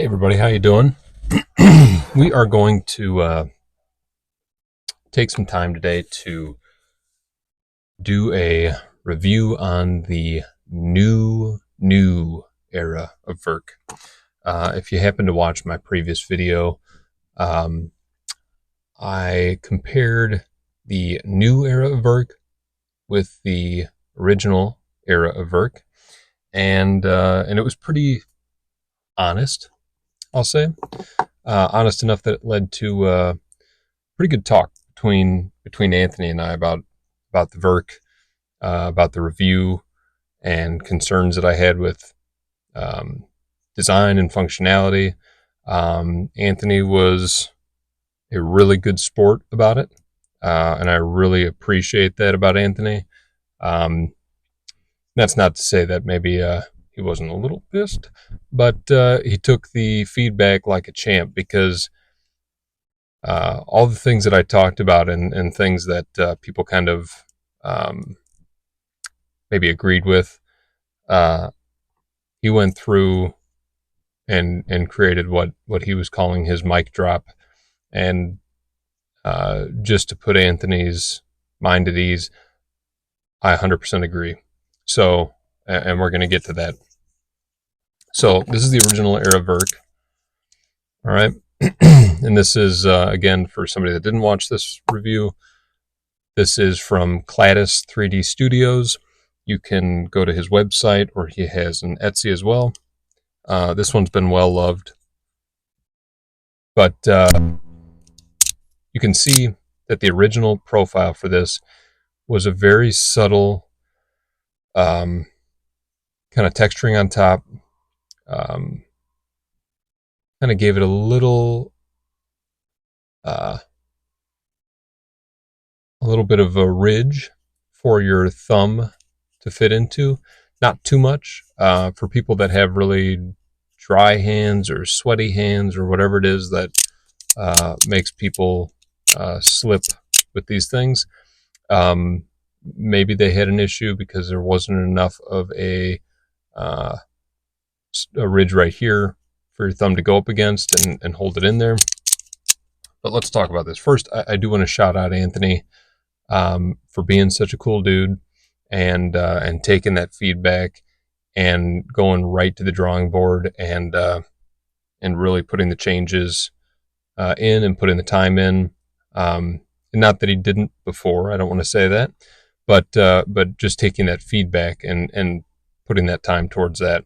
Hey everybody, how you doing? We are going to take some time today to do a review on the new era of Verkk. If you happen to watch my previous video, um, I compared the new era of Verkk with the original era of Verkk, and it was pretty honest, I'll say, honest enough that it led to pretty good talk between Anthony and I about the Verkk, about the review, and concerns that I had with um, design and functionality. Anthony was a really good sport about it, and I really appreciate that about Anthony. Um, that's not to say that maybe he wasn't a little pissed, but he took the feedback like a champ because all the things that I talked about and things that people kind of um, maybe agreed with, uh, he went through and created what he was calling his mic drop, and just to put Anthony's mind at ease, I 100% agree. So, and we're going to get to that. So this is the original era Verkk, all right, and this is again for somebody that didn't watch this review. This is from Cladis 3D Studios. You can go to his website, or he has an Etsy as well. This one's been well loved, but you can see that the original profile for this was a very subtle kind of texturing on top. Um, Kind of gave it uh, a little bit of a ridge for your thumb to fit into. Not too much for people that have really dry hands or sweaty hands or whatever it is that makes people slip with these things. Maybe they had an issue because there wasn't enough of uh, a ridge right here for your thumb to go up against and hold it in there. But let's talk about this. First, I do want to shout out Anthony for being such a cool dude and taking that feedback and going right to the drawing board and really putting the changes in and putting the time in. Not that he didn't before. I don't want to say that, but just taking that feedback and putting that time towards that.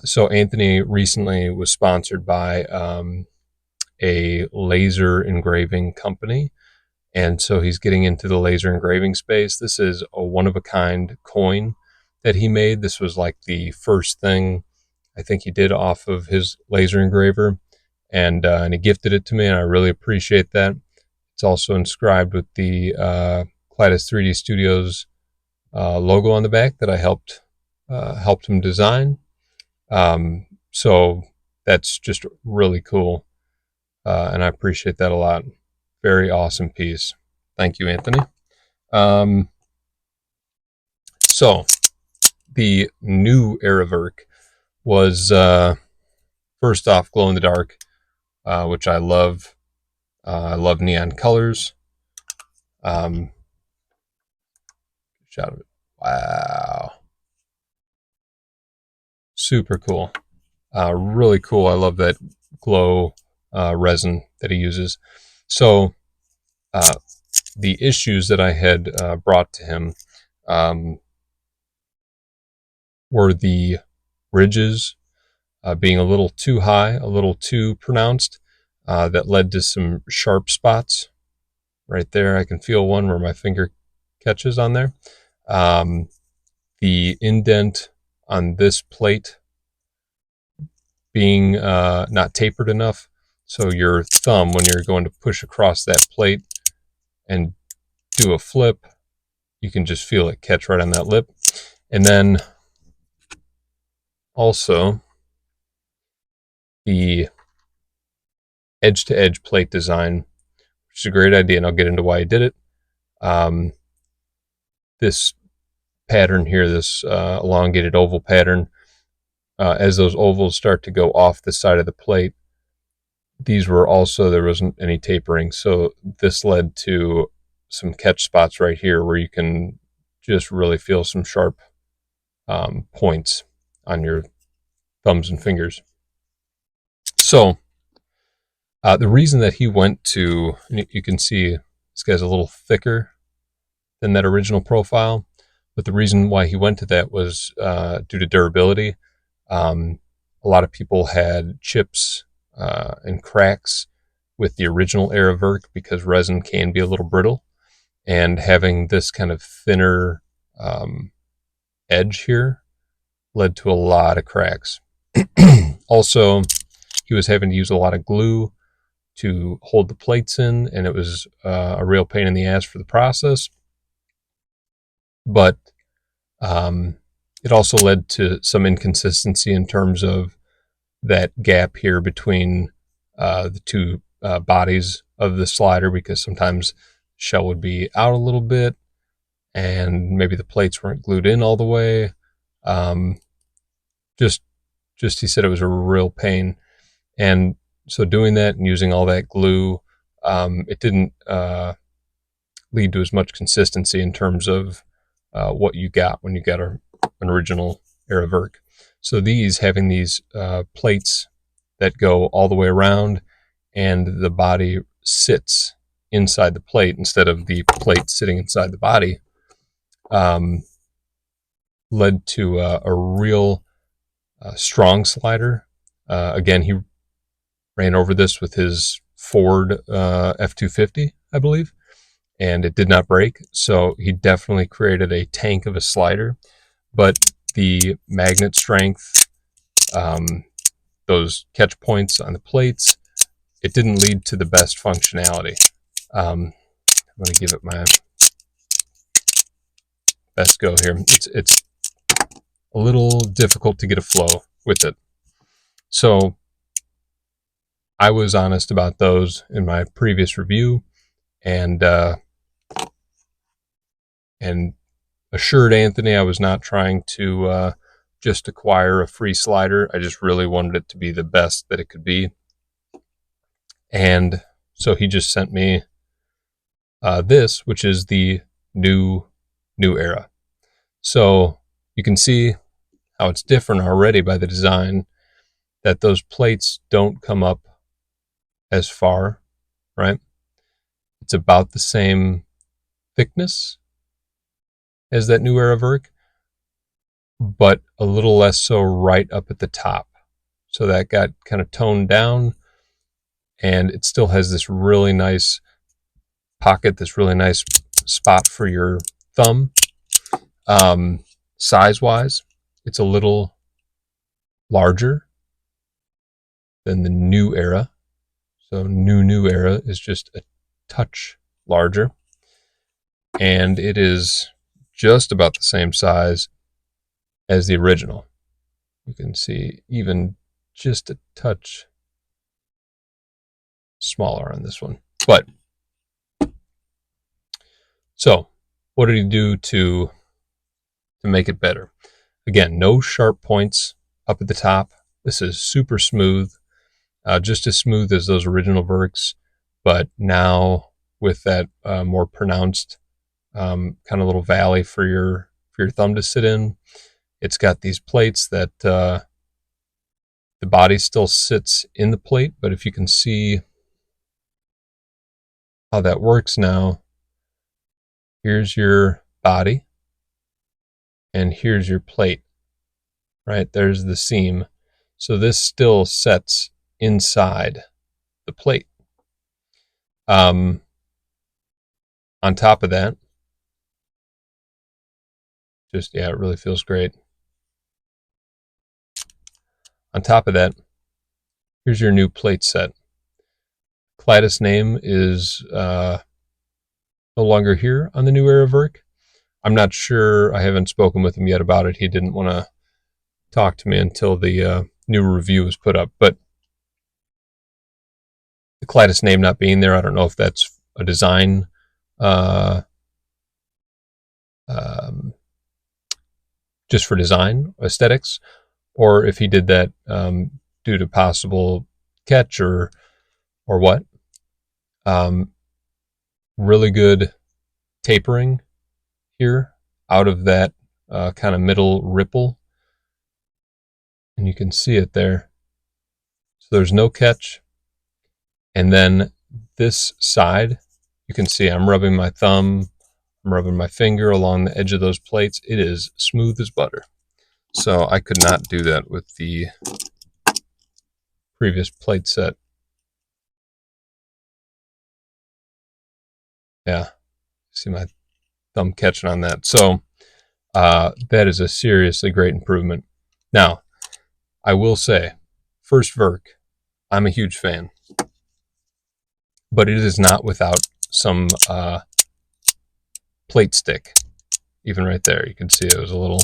So Anthony recently was sponsored by a laser engraving company, and so he's getting into the laser engraving space. This is a one-of-a-kind coin that he made. This was like the first thing I think he did off of his laser engraver, and he gifted it to me, and I really appreciate that. It's also inscribed with the Cladis 3D Studios logo on the back that I helped him design. So that's just really cool, and I appreciate that a lot. Very awesome piece. Thank you, Anthony. Um, so the new era Verkk was first off glow in the dark, which I love. I love neon colors. Shot of it. Wow, super cool. Really cool. I love that glow resin that he uses. So uh, the issues that I had brought to him were the ridges being a little too high, a little too pronounced. That led to some sharp spots right there. I can feel one where my finger catches on there. The indent on this plate being not tapered enough. So your thumb, when you're going to push across that plate and do a flip, you can just feel it catch right on that lip. And then also the edge-to-edge plate design, which is a great idea, and I'll get into why I did it. This pattern here, this elongated oval pattern, as those ovals start to go off the side of the plate, these were also, there wasn't any tapering. So this led to some catch spots right here where you can just really feel some sharp points on your thumbs and fingers. So the reason that he went to, you can see this guy's a little thicker than that original profile, but the reason why he went to that was due to durability. A lot of people had chips and cracks with the original era Verkk because resin can be a little brittle, and having this kind of thinner edge here led to a lot of cracks. Also, he was having to use a lot of glue to hold the plates in, and it was a real pain in the ass for the process. But it also led to some inconsistency in terms of that gap here between the two bodies of the slider, because sometimes shell would be out a little bit and maybe the plates weren't glued in all the way. Just he said it was a real pain. And so doing that and using all that glue, it didn't lead to as much consistency in terms of what you got when you got an original era Verkk. So having these plates that go all the way around and the body sits inside the plate instead of the plate sitting inside the body, led to a real strong slider. Again, he ran over this with his Ford F-250, I believe, and it did not break. So he definitely created a tank of a slider. But the magnet strength, those catch points on the plates, it didn't lead to the best functionality. I'm going to give it my best go here. It's a little difficult to get a flow with it. So I was honest about those in my previous review, and assured Anthony I was not trying to just acquire a free slider. I just really wanted it to be the best that it could be. And so he just sent me this, which is the new era. So you can see how it's different already by the design, that those plates don't come up as far, right? It's about the same thickness as that new era Verkk, but a little less so right up at the top. So that got kind of toned down, and it still has this really nice pocket, this really nice spot for your thumb. Size-wise, it's a little larger than the new era. So new era is just a touch larger. And it is just about the same size as the original. You can see even just a touch smaller on this one. But so what did he do to make it better? Again, no sharp points up at the top. This is super smooth, just as smooth as those original Verkks, but now with that more pronounced kind of little valley for your thumb to sit in. It's got these plates that the body still sits in the plate, but if you can see how that works now, here's your body and here's your plate, right? There's the seam. So this still sets inside the plate. On top of that, just, yeah, it really feels great. On top of that, here's your new plate set. Clytus' name is no longer here on the new era Verkk. I'm not sure. I haven't spoken with him yet about it. He didn't want to talk to me until the new review was put up. But the Clytus name not being there, I don't know if that's a design just for design aesthetics, or if he did that due to possible catch or what. Um, really good tapering here out of that kind of middle ripple, and you can see it there. So there's no catch. And then this side, you can see I'm rubbing my thumb, I'm rubbing my finger along the edge of those plates. It is smooth as butter. So I could not do that with the previous plate set. Yeah, see my thumb catching on that. So that is a seriously great improvement. Now, I will say, first Verkk, I'm a huge fan, but it is not without some plate stick. Even right there, you can see it was a little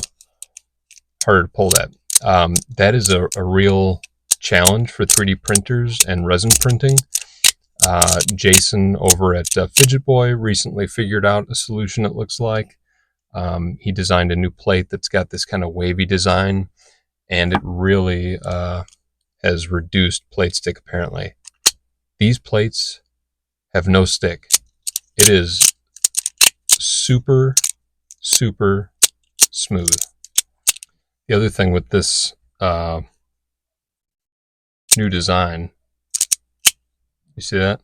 harder to pull that. That is a real challenge for 3D printers and resin printing. Jason over at Fidget recently figured out a solution, it looks like. He designed a new plate that's got this kind of wavy design, and it really has reduced plate stick apparently. These plates have no stick. It is super, super smooth. The other thing with this new design, you see that?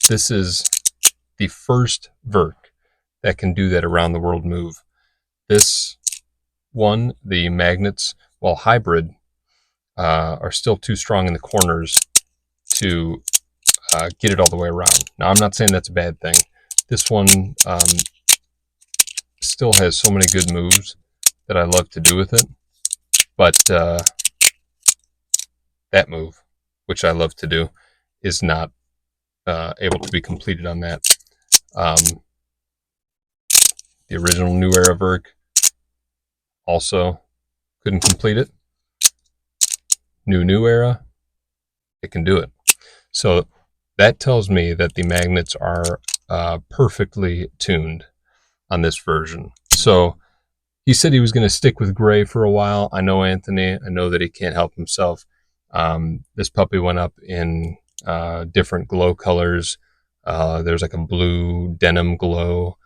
This is the first Verkk that can do that around the world move. This one, the magnets, while hybrid, are still too strong in the corners to get it all the way around. Now, I'm not saying that's a bad thing. This one still has so many good moves that I love to do with it, but that move, which I love to do, is not able to be completed on that. The original New Era Verkk also couldn't complete it. New Era, it can do it. So that tells me that the magnets are perfectly tuned on this version. So he said he was going to stick with gray for a while. I know Anthony. I know that he can't help himself. This puppy went up in different glow colors. There's like a blue denim glow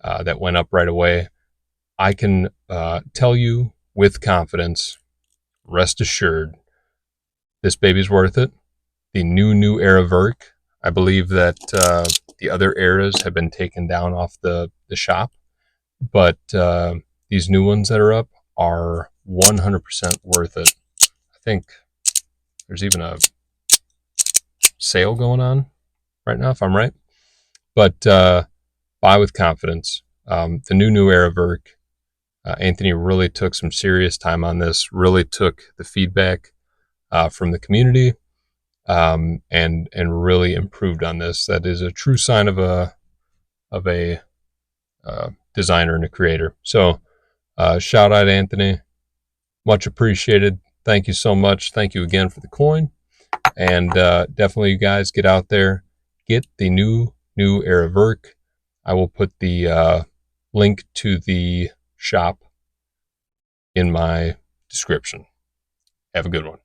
that went up right away. I can tell you with confidence, rest assured, this baby's worth it. The new era Verkk. I believe that the other eras have been taken down off the shop, but these new ones that are up are 100% worth it. I think there's even a sale going on right now, if I'm right. But buy with confidence. The new era Verkk. Anthony really took some serious time on this. Really took the feedback from the community. And really improved on this. That is a true sign of a designer and a creator. So shout out Anthony, much appreciated. Thank you so much. Thank you again for the coin, and definitely you guys get out there, get the new era Verkk. I will put the link to the shop in my description. Have a good one.